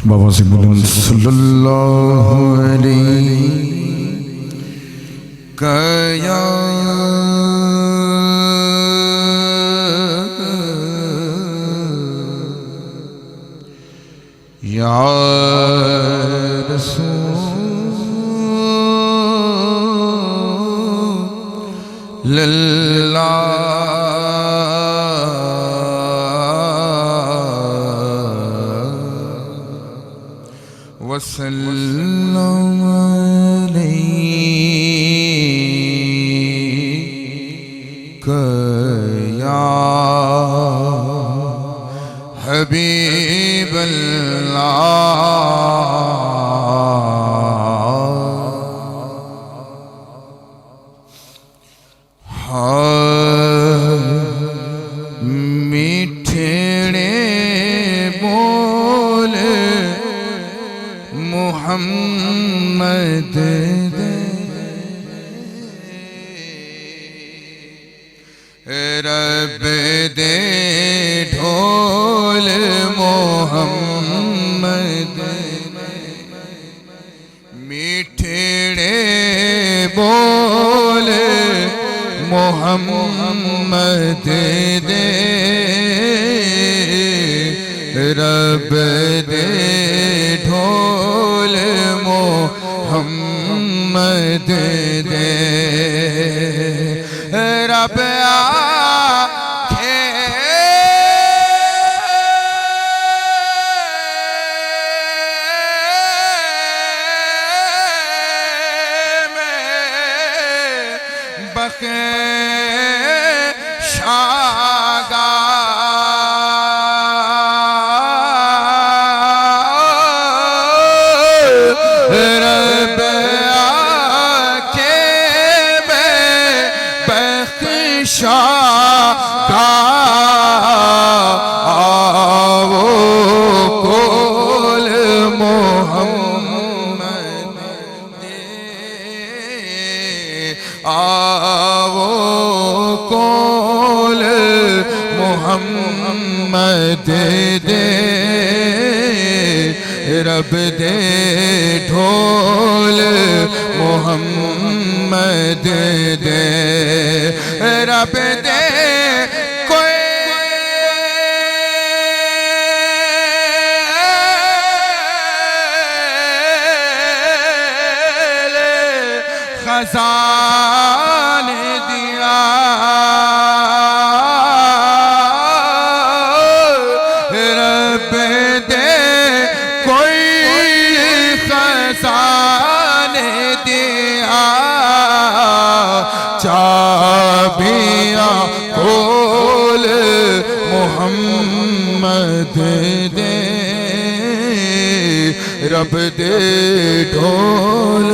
बाबा से बोलूं सल्लल्लाहु अलैहि कया या रसूल वसल्लम अलैका या हबीबल्लाह। मीठे बोले मोहम्मद दे रब दे ढोल मोहम्मद मीठे बोल मोहम्मद दे रब दे ढोल मोहम्मद दे रब बख्शागा रब आके बख्शागा वो कोल मोहम्मद दे आवो कोल मोहम्मद दे रब दे ढोल मोहम्मद दे रब दे कोई खजाने दिया रब दे कोई खजाने दिया चाबियां खोल मोहम्मद दे रब दे ढोल